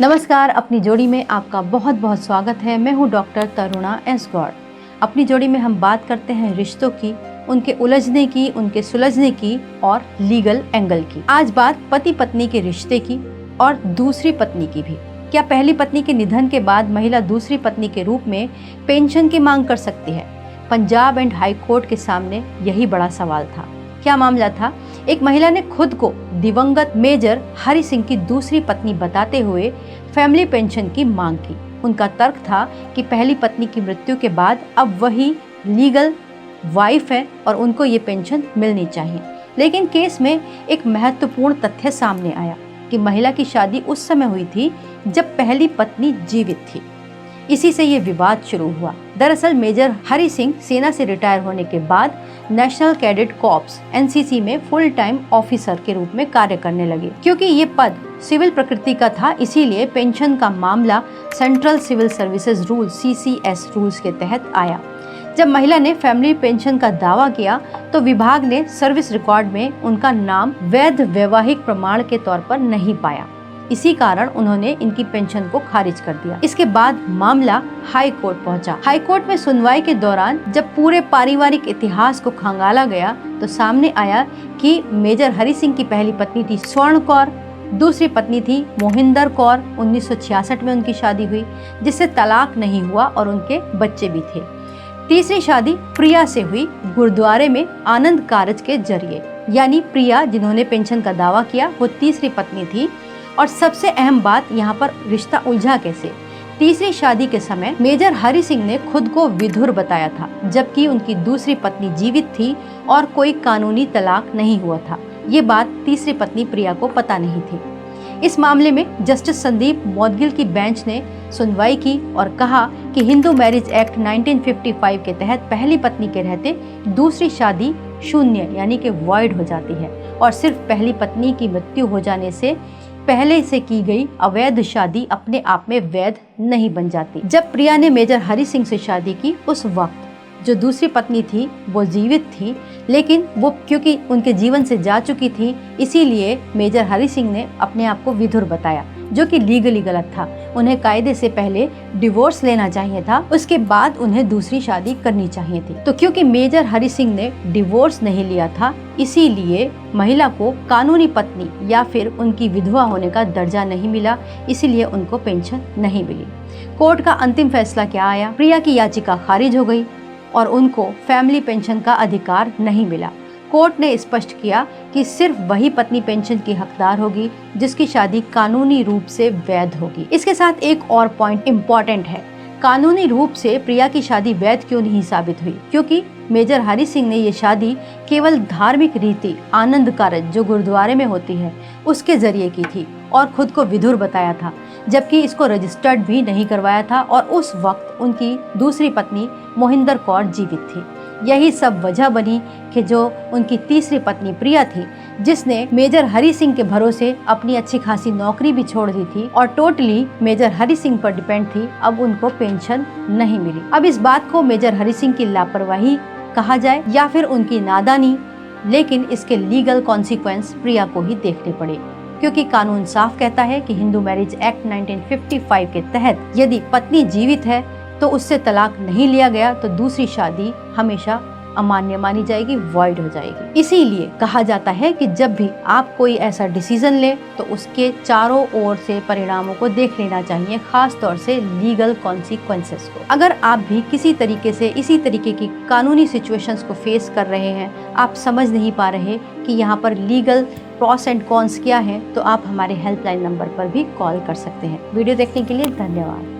नमस्कार, अपनी जोड़ी में आपका बहुत बहुत स्वागत है। मैं हूं डॉक्टर तरुणा एस गौड़। अपनी जोड़ी में हम बात करते हैं रिश्तों की, उनके उलझने की, उनके सुलझने की और लीगल एंगल की। आज बात पति पत्नी के रिश्ते की और दूसरी पत्नी की भी। क्या पहली पत्नी के निधन के बाद महिला दूसरी पत्नी के रूप में पेंशन की मांग कर सकती है? पंजाब एंड हाई कोर्ट के सामने यही बड़ा सवाल था। क्या मामला था? एक महिला ने खुद को दिवंगत मेजर हरि सिंह की दूसरी पत्नी बताते हुए फैमिली पेंशन की मांग की। उनका तर्क था कि पहली पत्नी की मृत्यु के बाद अब वही लीगल वाइफ है और उनको ये पेंशन मिलनी चाहिए। लेकिन केस में एक महत्वपूर्ण तथ्य सामने आया कि महिला की शादी उस समय हुई थी जब पहली पत्नी जीवित थी। इसी से ये विवाद शुरू हुआ। दरअसल मेजर हरि सिंह सेना से रिटायर होने के बाद नेशनल कैडेट कॉर्प्स एनसीसी में फुल टाइम ऑफिसर के रूप में कार्य करने लगे। क्योंकि ये पद सिविल प्रकृति का था, इसीलिए पेंशन का मामला Central Civil Services rule CCS rules के तहत आया। जब महिला ने फैमिली पेंशन का दावा किया तो विभाग ने सर्विस रिकॉर्ड में उनका नाम वैध वैवाहिक प्रमाण के तौर पर नहीं पाया। इसी कारण उन्होंने इनकी पेंशन को खारिज कर दिया। इसके बाद मामला हाई कोर्ट पहुंचा। हाई कोर्ट में सुनवाई के दौरान जब पूरे पारिवारिक इतिहास को खंगाला गया तो सामने आया कि मेजर हरि सिंह की पहली पत्नी थी स्वर्ण कौर, दूसरी पत्नी थी मोहिंदर कौर। 1966 में उनकी शादी हुई जिससे तलाक नहीं हुआ और उनके बच्चे भी थे। तीसरी शादी प्रिया से हुई गुरुद्वारे में आनंद कारज के जरिए। यानी प्रिया जिन्होंने पेंशन का दावा किया वो तीसरी पत्नी थी। और सबसे अहम बात यहाँ पर रिश्ता उलझा कैसे? तीसरी शादी के समय मेजर हरि सिंह ने खुद को विधुर बताया था, जबकि उनकी दूसरी पत्नी जीवित थी और कोई कानूनी तलाक नहीं हुआ था। ये बात तीसरी पत्नी प्रिया को पता नहीं थी। इस मामले में जस्टिस संदीप मौदगिल की बेंच ने सुनवाई की और कहा कि हिंदू मैरिज एक्ट 1955 के तहत पहली पत्नी के रहते दूसरी शादी शून्य यानी कि वॉइड हो जाती है और सिर्फ पहली पत्नी की मृत्यु हो जाने से पहले से की गई अवैध शादी अपने आप में वैध नहीं बन जाती। जब प्रिया ने मेजर हरि सिंह से शादी की उस वक्त जो दूसरी पत्नी थी वो जीवित थी, लेकिन वो क्योंकि उनके जीवन से जा चुकी थी इसीलिए मेजर हरि सिंह ने अपने आप को विधुर बताया, जो कि लीगली गलत था। उन्हें कायदे से पहले डिवोर्स लेना चाहिए था, उसके बाद उन्हें दूसरी शादी करनी चाहिए थी। तो क्योंकि मेजर हरि सिंह ने डिवोर्स नहीं लिया था इसीलिए महिला को कानूनी पत्नी या फिर उनकी विधवा होने का दर्जा नहीं मिला, इसीलिए उनको पेंशन नहीं मिली। कोर्ट का अंतिम फैसला क्या आया? प्रिया की याचिका खारिज हो गई और उनको फैमिली पेंशन का अधिकार नहीं मिला। कोर्ट ने स्पष्ट किया कि सिर्फ वही पत्नी पेंशन की हकदार होगी जिसकी शादी कानूनी रूप से वैध होगी। इसके साथ एक और पॉइंट इम्पोर्टेंट है, कानूनी रूप से प्रिया की शादी वैध क्यों नहीं साबित हुई? क्योंकि मेजर हरि सिंह ने ये शादी केवल धार्मिक रीति आनंद कारज जो गुरुद्वारे में होती है उसके जरिए की थी और खुद को विधुर बताया था, जबकि इसको रजिस्टर्ड भी नहीं करवाया था और उस वक्त उनकी दूसरी पत्नी मोहिंदर कौर जीवित थी। यही सब वजह बनी कि जो उनकी तीसरी पत्नी प्रिया थी, जिसने मेजर हरि सिंह के भरोसे अपनी अच्छी खासी नौकरी भी छोड़ दी थी और टोटली मेजर हरि सिंह पर डिपेंड थी, अब उनको पेंशन नहीं मिली। अब इस बात को मेजर हरि सिंह की लापरवाही कहा जाए या फिर उनकी नादानी, लेकिन इसके लीगल कॉन्सिक्वेंस प्रिया को ही देखने पड़े, क्योंकि कानून साफ कहता है कि हिंदू मैरिज एक्ट 1955 के तहत यदि पत्नी जीवित है तो उससे तलाक नहीं लिया गया तो दूसरी शादी हमेशा अमान्य मानी जाएगी, वॉइड हो जाएगी। इसीलिए कहा जाता है कि जब भी आप कोई ऐसा डिसीजन ले तो उसके चारों ओर से परिणामों को देख लेना चाहिए, खास तौर से लीगल कॉन्सिक्वेंसेस को। अगर आप भी किसी तरीके से इसी तरीके की कानूनी सिचुएशंस को फेस कर रहे हैं, आप समझ नहीं पा रहे कि यहाँ पर लीगल प्रॉस एंड कॉन्स क्या है, तो आप हमारे हेल्पलाइन नंबर पर भी कॉल कर सकते हैं। वीडियो देखने के लिए धन्यवाद।